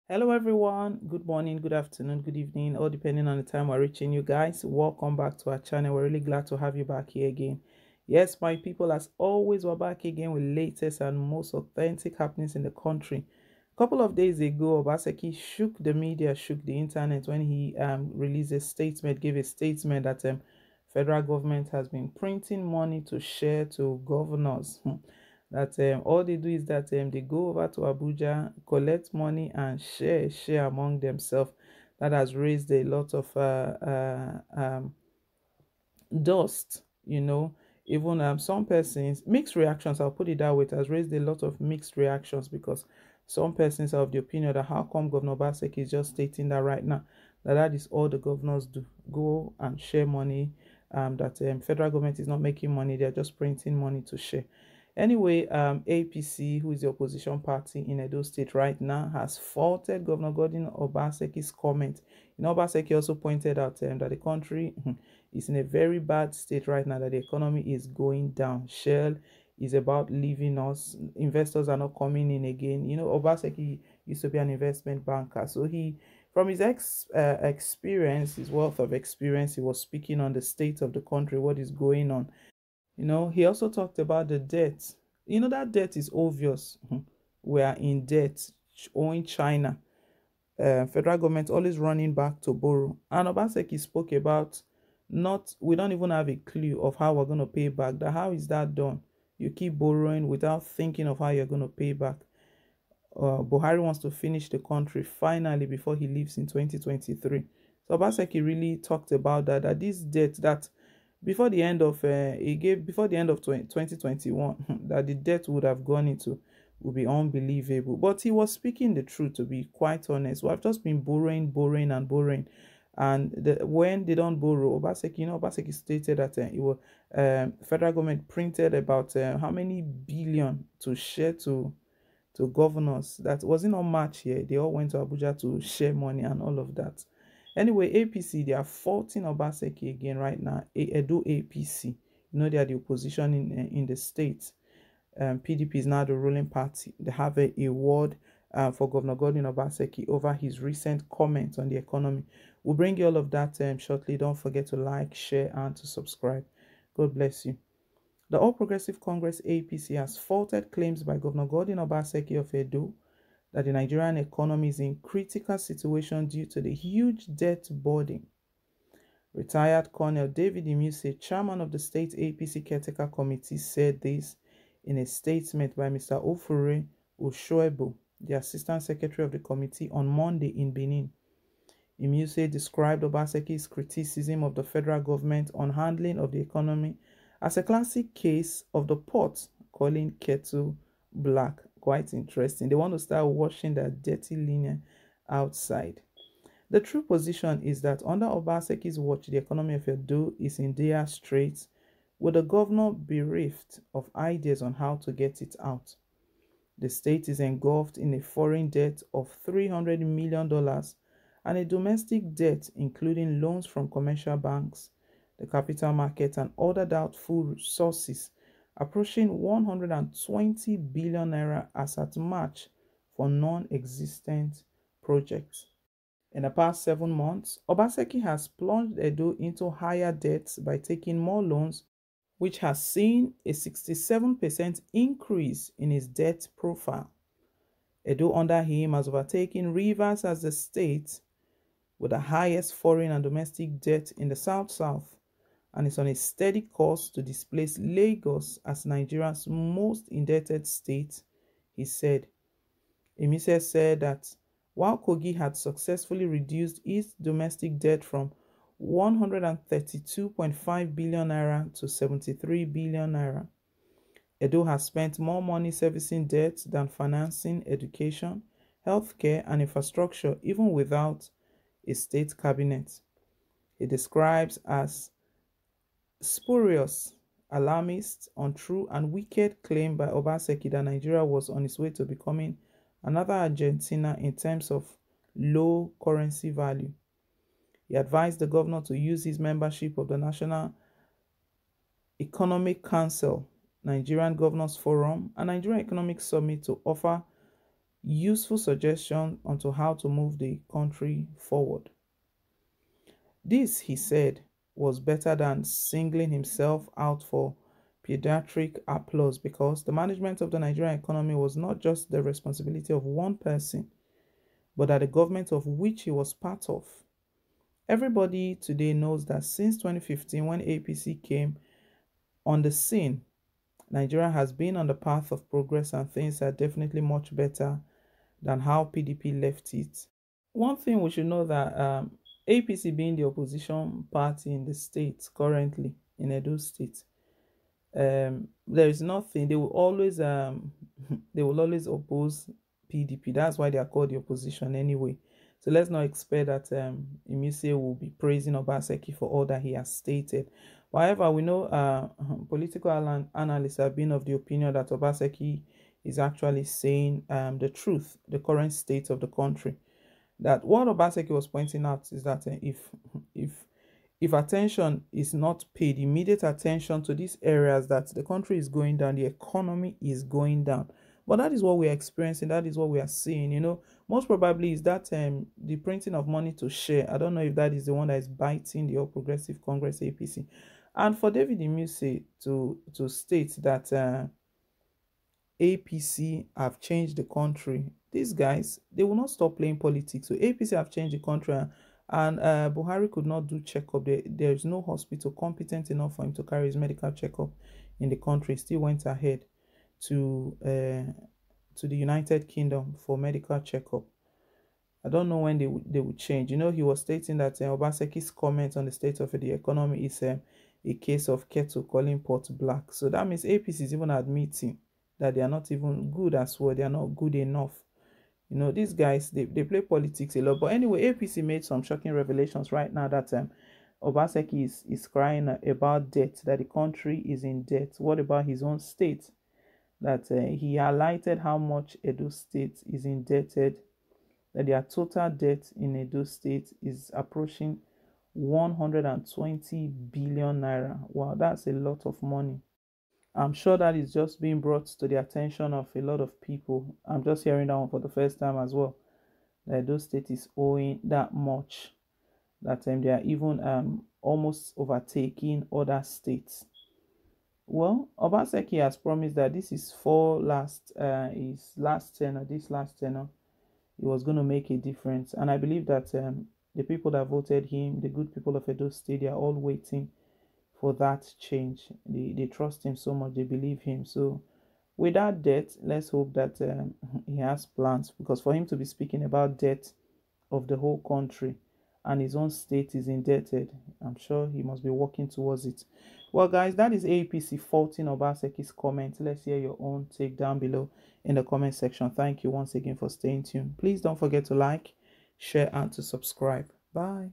Hello, everyone. Good morning, good afternoon, good evening, all depending on the time we're reaching you guys. Welcome back to our channel. We're really glad to have you back here again. Yes, my people, as always, we're back again with latest and most authentic happenings in the country. A couple of days ago, Obaseki shook the media, shook the internet when he released a statement, gave a statement that federal government has been printing money to share to governors. That all they do is that they go over to Abuja, collect money, and share among themselves. That has raised a lot of dust. Even some persons mixed reactions. I'll put it that way. It has raised a lot of mixed reactions because some persons are of the opinion that how come Governor Basek is just stating that right now that is all the governors do, go and share money. That federal government is not making money; they're just printing money to share. Anyway, APC, who is the opposition party in Edo State right now, has faulted Governor Gordon Obaseki's comment. Obaseki also pointed out that the country is in a very bad state right now, that the economy is going down. Shell is about leaving us. Investors are not coming in again. Obaseki used to be an investment banker. So from his experience, his wealth of experience, he was speaking on the state of the country, what is going on. He also talked about the debt. That debt is obvious. We are in debt owing China. Federal government always running back to borrow. And Obaseki spoke about not, we don't even have a clue of how we're going to pay back. How is that done? You keep borrowing without thinking of how you're going to pay back. Buhari wants to finish the country finally before he leaves in 2023. So Obaseki really talked about that this debt that before the end of before the end of 2021 that the debt would have gone into would be unbelievable. But he was speaking the truth, to be quite honest. We have just been borrowing and borrowing. And when they don't borrow, Obaseki stated that it was federal government printed about how many billion to share to governors. That wasn't on March here. They all went to Abuja to share money and all of that. Anyway, APC, they are faulting Obaseki again right now. Edo APC, they are the opposition in the state. PDP is now the ruling party. They have a award for Governor Gordon Obaseki over his recent comments on the economy. We'll bring you all of that shortly. Don't forget to like, share, and to subscribe. God bless you. The All Progressive Congress APC has faulted claims by Governor Gordon Obaseki of Edo that the Nigerian economy is in critical situation due to the huge debt burden. Retired Colonel David Imuse, chairman of the state APC caretaker committee, said this in a statement by Mr. Ofure Oshoebo, the assistant secretary of the committee, on Monday in Benin. Imuse described Obaseki's criticism of the federal government on handling of the economy as a classic case of the pot calling kettle black. Quite interesting. They want to start washing that dirty linen outside. The true position is that under Obaseki's watch, the economy of Edo is in dire straits, with the governor bereft of ideas on how to get it out. The state is engulfed in a foreign debt of $300 million and a domestic debt, including loans from commercial banks, the capital market, and other doubtful sources, approaching 120 billion naira as at March for non-existent projects. In the past 7 months, Obaseki has plunged Edo into higher debts by taking more loans, which has seen a 67% increase in his debt profile. Edo under him has overtaken Rivers as the state with the highest foreign and domestic debt in the South-South, and is on a steady course to displace Lagos as Nigeria's most indebted state, he said. Emise said that while Kogi had successfully reduced its domestic debt from 132.5 billion naira to 73 billion naira, Edo has spent more money servicing debt than financing education, healthcare, and infrastructure, even without a state cabinet. He describes as spurious, alarmist, untrue, and wicked claim by Obaseki that Nigeria was on its way to becoming another Argentina in terms of low currency value. He advised the governor to use his membership of the National Economic Council, Nigerian Governors Forum, and Nigerian Economic Summit to offer useful suggestion onto how to move the country forward. This, he said, was better than singling himself out for pediatric applause because the management of the Nigerian economy was not just the responsibility of one person, but that the government of which he was part of. Everybody today knows that since 2015, when APC came on the scene, Nigeria has been on the path of progress and things are definitely much better than how PDP left it. One thing we should know that APC being the opposition party in the state currently in Edo State, there is nothing. They will always they will always oppose PDP. That's why they are called the opposition anyway. So let's not expect that Imise will be praising Obaseki for all that he has stated. However, we know political analysts have been of the opinion that Obaseki is actually saying the truth, the current state of the country. That what Obaseki was pointing out is that if attention is not paid, immediate attention to these areas, that the country is going down, the economy is going down. But that is what we are experiencing, that is what we are seeing. Most probably is that the printing of money to share. I don't know if that is the one that is biting the All Progressive Congress APC. And for David Imuse to state that APC have changed the country. These guys, they will not stop playing politics. So APC have changed the country, and Buhari could not do checkup. There is no hospital competent enough for him to carry his medical checkup in the country. He still went ahead to the United Kingdom for medical checkup. I don't know when they would change. He was stating that Obaseki's comment on the state of the economy is a case of kettle calling pot black. So that means APC is even admitting that they are not even good as well. They are not good enough. These guys, they play politics a lot. But anyway, APC made some shocking revelations right now that Obaseki is crying about debt, that the country is in debt. What about his own state? That he highlighted how much Edo State is indebted, that their total debt in Edo State is approaching 120 billion naira. Wow, that's a lot of money. I'm sure that is just being brought to the attention of a lot of people. I'm just hearing that one for the first time as well. That Edo State is owing that much, that they are even almost overtaking other states. Well, Obaseki has promised that this is his last tenure. This last tenure, he was going to make a difference, and I believe that the people that voted him, the good people of Edo State, they are all waiting for that change. They trust him so much, they believe him. So with that debt, let's hope that he has plans, because for him to be speaking about debt of the whole country and his own state is indebted, I'm sure he must be working towards it. Well, guys, that is APC faulting Obaseki's comment. Let's hear your own take down below in the comment section. Thank you once again for staying tuned. Please don't forget to like, share, and to subscribe. Bye.